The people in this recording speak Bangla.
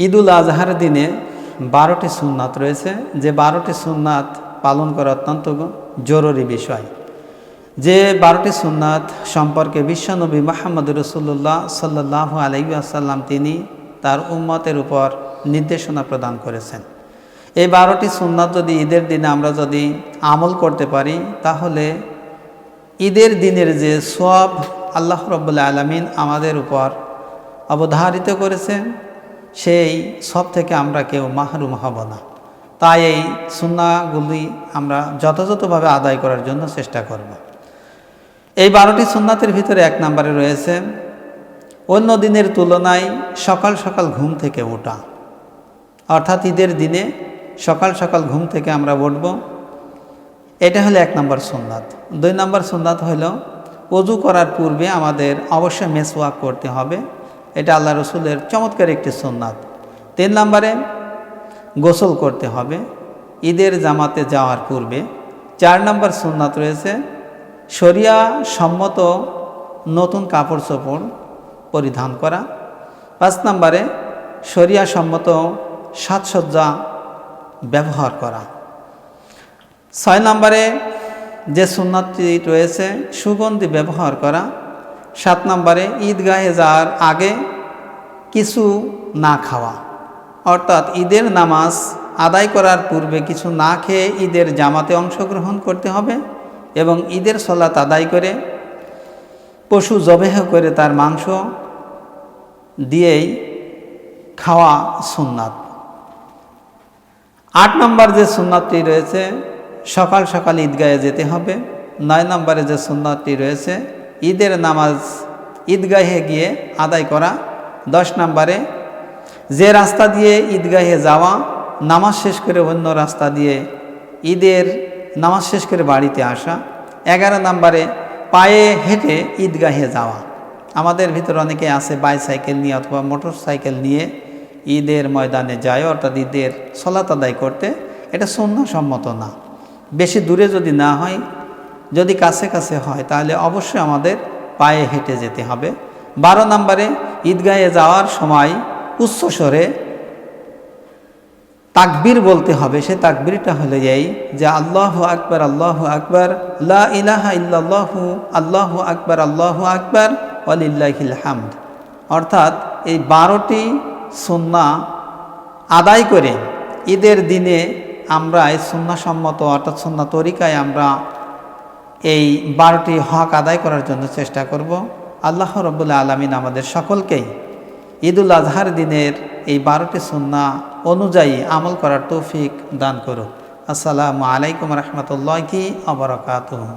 ঈদুল আজহার দিনে 12টি সুন্নাত রয়েছে, যে 12টি সুন্নাত পালন করা অত্যন্ত জরুরি বিষয়। যে 12টি সুন্নাত সম্পর্কে বিশ্বনবী মুহাম্মদ রাসূলুল্লাহ সাল্লাল্লাহু আলাইহি ওয়াসাল্লাম তিনি তার উম্মতের উপর নির্দেশনা প্রদান করেছেন। এই 12টি সুন্নাত যদি ঈদের দিনে আমরা যদি আমল করতে পারি, তাহলে ঈদের দিনের যে সওয়াব আল্লাহ রাব্বুল আলামিন আমাদের উপর অবধারিত করেছেন, সেই সব থেকে আমরা কেউ মাহরুম হব না। তাই এই সুন্নাহগুলি আমরা যথাযথভাবে আদায় করার জন্য চেষ্টা করব। এই 12টি সুন্নাতের ভিতরে 1 নম্বরে রয়েছে অন্য দিনের তুলনায় সকাল সকাল ঘুম থেকে ওঠা। অর্থাৎ ঈদের দিনে সকাল সকাল ঘুম থেকে আমরা উঠব, এটা হলো 1 নম্বর সুন্নাত। 2 নম্বর সুন্নাত হলো ওযু করার পূর্বে আমাদের অবশ্যই মেসওয়াক করতে হবে, এটা আল্লাহ রসুলের চমৎকার একটি সুন্নাত। 3 নম্বরে গোসল করতে হবে ঈদের জামাতে যাওয়ার পূর্বে। 4 নম্বর সুন্নাত রয়েছে শরিয়া সম্মত নতুন কাপড় চোপড় পরিধান করা। 5 নম্বরে শরিয়া সম্মত সাজসজ্জা ব্যবহার করা। 6 নম্বরে যে সুন্নাতটি রয়েছে সুগন্ধি ব্যবহার করা। 7 নম্বরে ঈদগাহে যাওয়ার আগে কিছু না খাওয়া, অর্থাৎ ঈদের নামাজ আদায় করার পূর্বে কিছু না খেয়ে ঈদের জামাতে অংশগ্রহণ করতে হবে এবং ঈদের সালাত আদায় করে পশু জবেহ করে তার মাংস দিয়েই খাওয়া সুন্নাত। 8 নম্বর যে সুন্নাতটি রয়েছে সকাল সকাল ঈদগাহে যেতে হবে। 9 নম্বরে যে সুন্নাতটি রয়েছে ঈদের নামাজ ঈদগাহে গিয়ে আদায় করা। 10 নম্বরে যে রাস্তা দিয়ে ঈদগাহে যাওয়া, নামাজ শেষ করে অন্য রাস্তা দিয়ে ঈদের নামাজ শেষ করে বাড়িতে আসা। 11 নম্বরে পায়ে হেঁটে ঈদগাহে যাওয়া। আমাদের ভিতর অনেকে আছে বাইসাইকেল নিয়ে অথবা মোটর সাইকেল নিয়ে ঈদের ময়দানে যায়, অর্থাৎ ঈদের সালাত আদায় করতে। এটা সুন্নাহসম্মত না। বেশি দূরে যদি না হয়, যদি কাছে কাছে হয়, তাহলে অবশ্যই আমাদের পায়ে হেঁটে যেতে হবে। 12 নম্বরে ঈদগাহে যাওয়ার সময় উচ্চস্বরে তাকবীর বলতে হবে। সে তাকবীরটা হলো এই যে আল্লাহু আকবার, আল্লাহু আকবার, লা ইলাহা ইল্লাল্লাহু, আল্লাহু আকবার, আল্লাহু আকবার, ওয়ালিল্লাহিল হামদ। অর্থাৎ এই 12টি সুন্নাহ আদায় করে ঈদের দিনে আমরা এই সুন্নাহসম্মত অর্থাৎ সুন্নাহ তরিকায় আমরা এই 12টি হক আদায় করার জন্য চেষ্টা করব। আল্লাহ রাব্বুল আলামিন আমাদের সকলকেই ঈদুল আজহার দিনের এই 12টি সুন্নাহ অনুযায়ী আমল করার তৌফিক দান করুক। আসসালামু আলাইকুম রহমতুল্লাহি ওয়া বারাকাতুহু।